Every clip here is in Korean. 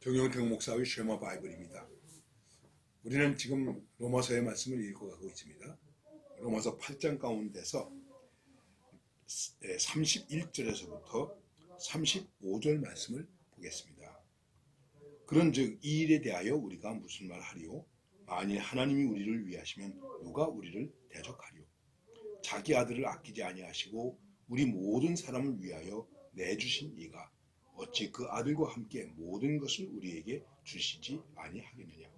정영택 목사의 쉐마 바이블입니다. 우리는 지금 로마서의 말씀을 읽어가고 있습니다. 로마서 8장 가운데서 31절에서부터 35절 말씀을 보겠습니다. 그런즉 이 일에 대하여 우리가 무슨 말하리요? 만일 하나님이 우리를 위하시면 누가 우리를 대적하리요? 자기 아들을 아끼지 아니하시고 우리 모든 사람을 위하여 내주신 이가 어찌 그 아들과 함께 모든 것을 우리에게 주시지 아니하겠느냐?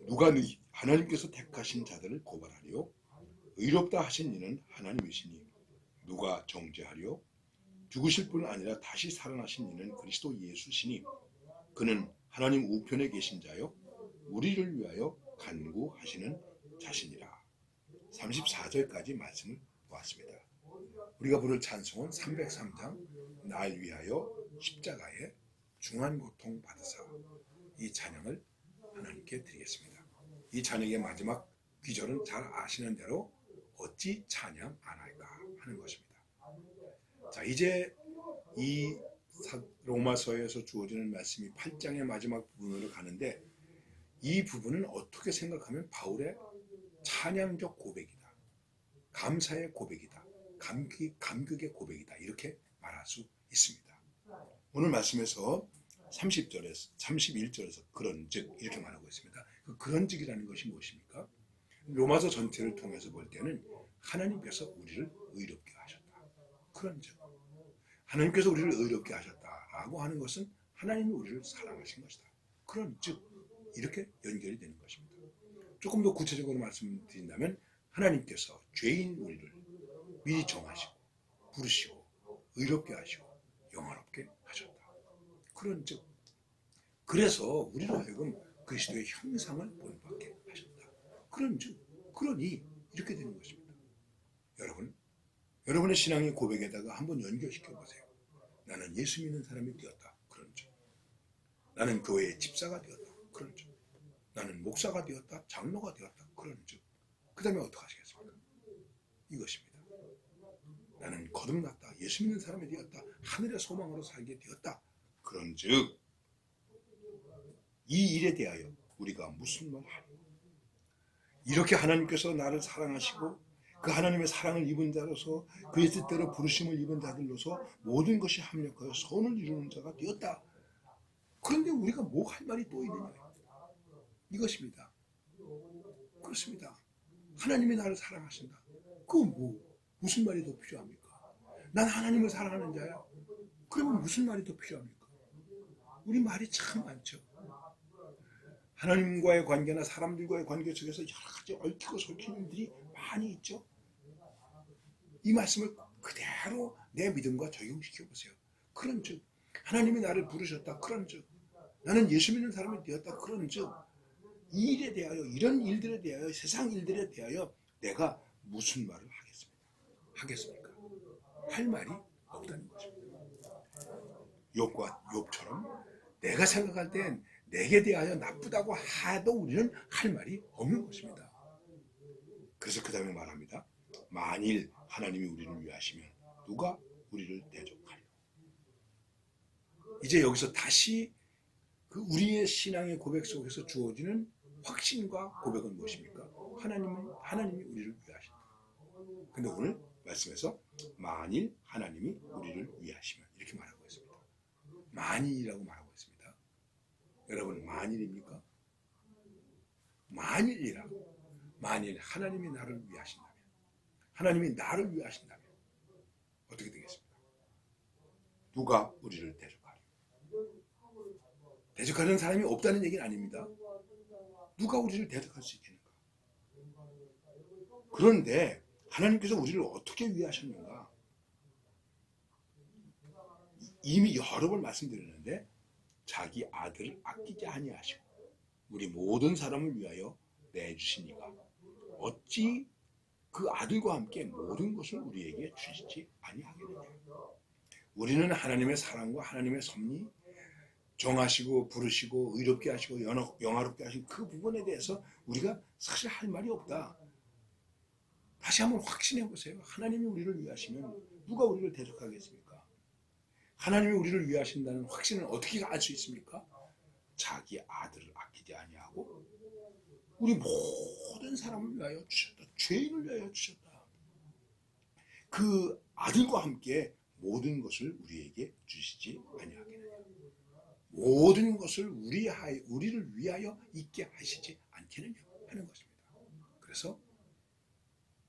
누가 하나님께서 택하신 자들을 고발하리요? 의롭다 하신 이는 하나님이시니 누가 정죄하리요? 죽으실 뿐 아니라 다시 살아나신 이는 그리스도 예수시니 그는 하나님 우편에 계신 자요 우리를 위하여 간구하시는 자신이라. 34절까지 말씀을 보았습니다. 우리가 부를 찬송은 303장 날 위하여 십자가에 중한 고통 받으사, 이 찬양을 하나님께 드리겠습니다. 이 찬양의 마지막 귀절은 잘 아시는 대로 어찌 찬양 안 할까 하는 것입니다. 자, 이제 이 로마서에서 주어지는 말씀이 8장의 마지막 부분으로 가는데, 이 부분은 어떻게 생각하면 바울의 찬양적 고백이다, 감사의 고백이다, 감격의 고백이다, 이렇게 말할 수 있습니다. 오늘 말씀에서 31절에서 그런즉 이렇게 말하고 있습니다. 그 그런즉이라는 것이 무엇입니까? 로마서 전체를 통해서 볼 때는 하나님께서 우리를 의롭게 하셨다. 그런즉 하나님께서 우리를 의롭게 하셨다라고 하는 것은 하나님이 우리를 사랑하신 것이다. 그런즉 이렇게 연결이 되는 것입니다. 조금 더 구체적으로 말씀드린다면 하나님께서 죄인 우리를 미리 정하시고 부르시고 의롭게 하시고 영화롭게 하셨다. 그런즉 그래서 우리로 하여금 그리스도의 형상을 본받게 하셨다. 그러니 이렇게 되는 것입니다. 여러분의 신앙의 고백에다가 한번 연결시켜 보세요. 나는 예수 믿는 사람이 되었다. 그런즉 나는 교회의 집사가 되었다. 그런즉 나는 목사가 되었다. 장로가 되었다. 그런즉 그 다음에 어떻게 하시겠습니까? 이것입니다. 나는 거듭났다. 예수 믿는 사람이 되었다. 하늘의 소망으로 살게 되었다. 그런즉 이 일에 대하여 우리가 무슨 말 하리요? 이렇게 하나님께서 나를 사랑하시고 그 하나님의 사랑을 입은 자로서 그의 뜻대로 부르심을 입은 자들로서 모든 것이 합력하여 선을 이루는 자가 되었다. 그런데 우리가 뭐 할 말이 또 있느냐? 이것입니다. 그렇습니다. 하나님이 나를 사랑하신다. 무슨 말이 더 필요합니까? 난 하나님을 사랑하는 자야. 그러면 무슨 말이 더 필요합니까? 우리 말이 참 많죠. 하나님과의 관계나 사람들과의 관계 속에서 여러 가지 얽히고 설키는 일들이 많이 있죠. 이 말씀을 그대로 내 믿음과 적용시켜 보세요. 그런즉 하나님이 나를 부르셨다. 그런즉 나는 예수 믿는 사람이 되었다. 그런즉 이 일에 대하여, 이런 일들에 대하여, 세상 일들에 대하여 내가 무슨 말을 하겠습니까? 할 말이 없다는 것입니다. 욥처럼 내가 생각할 땐 내게 대하여 나쁘다고 하도 우리는 할 말이 없는 것입니다. 그래서 그 다음에 말합니다. 만일 하나님이 우리를 위하시면 누가 우리를 대적하리요? 이제 여기서 다시 그 우리의 신앙의 고백 속에서 주어지는 확신과 고백은 무엇입니까? 하나님이 우리를 위하신다. 근데 오늘 말씀에서 만일 하나님이 우리를 위하시면 이렇게 말하고 있습니다. 만일이라고 말하고 있습니다. 여러분, 만일입니까? 만일이라고. 만일 하나님이 나를 위하신다면, 하나님이 나를 위하신다면 어떻게 되겠습니까? 누가 우리를 대적하리요? 대적하는 사람이 없다는 얘기는 아닙니다. 누가 우리를 대적할 수 있겠는가? 그런데 하나님께서 우리를 어떻게 위하셨는가? 이미 여러 번 말씀드렸는데 자기 아들을 아끼지 아니하시고 우리 모든 사람을 위하여 내주신 이가 어찌 그 아들과 함께 모든 것을 우리에게 주시지 아니하겠느냐? 우리는 하나님의 사랑과 하나님의 섭리, 정하시고 부르시고 의롭게 하시고 영화롭게 하신 그 부분에 대해서 우리가 사실 할 말이 없다. 다시 한번 확신해 보세요. 하나님이 우리를 위하시면 누가 우리를 대적하겠습니까? 하나님이 우리를 위하신다는 확신을 어떻게 알 수 있습니까? 자기 아들을 아끼지 아니하고 우리 모든 사람을 위하여 주셨다. 죄인을 위하여 주셨다. 그 아들과 함께 모든 것을 우리에게 주시지 아니하겠느냐. 모든 것을 우리를 위하여 있게 하시지 않겠느냐 하는 것입니다. 그래서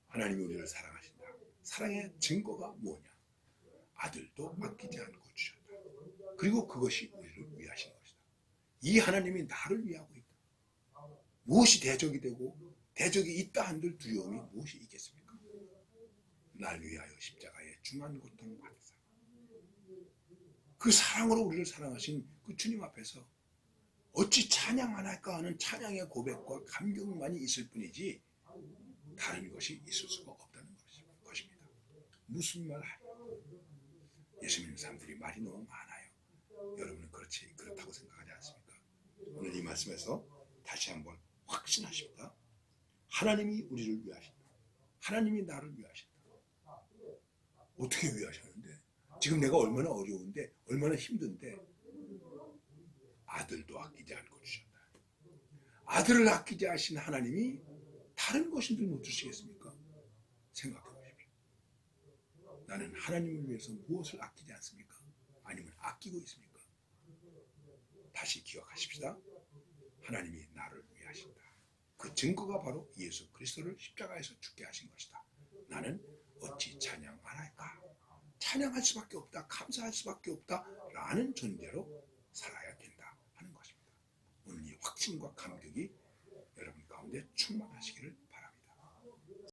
하나님이 우리를 사랑하신다. 사랑의 증거가 뭐냐? 아들도 아끼지 않고 주셨다. 그리고 그것이 우리를 위하신 것이다. 이 하나님이 나를 위하고 있다. 무엇이 대적이 되고 대적이 있다 한들 두려움이 무엇이 있겠습니까? 날 위하여 십자가에 중한 고통 받으사 그 사랑으로 우리를 사랑하신 그 주님 앞에서 어찌 찬양 안 할까 하는 찬양의 고백과 감격만이 있을 뿐이지 다른 것이 있을 수가 없다는 것입니다. 무슨 말 하냐? 예수 믿는 사람들이 말이 너무 많아요. 여러분은 그렇다고 생각하지 않습니까? 오늘 이 말씀에서 다시 한번 확신하십니다. 하나님이 우리를 위하신다. 하나님이 나를 위하신다. 어떻게 위하셨는데? 지금 내가 얼마나 어려운데, 얼마나 힘든데 아들도 아끼지 않고 주셨다. 아들을 아끼지 하신 하나님이 다른 것인들 못 주시겠습니까? 생각해 보십시오. 나는 하나님을 위해서 무엇을 아끼지 않습니까? 아니면 아끼고 있습니까? 다시 기억하십시다. 하나님이 나를 위하신다. 그 증거가 바로 예수 그리스도를 십자가에서 죽게 하신 것이다. 나는 어찌 찬양 안 할까? 찬양할 수밖에 없다. 감사할 수밖에 없다. 라는 전제로 살아야 된다 하는 것입니다. 오늘 이 확신과 감격이 여러분 가운데 충만하시기를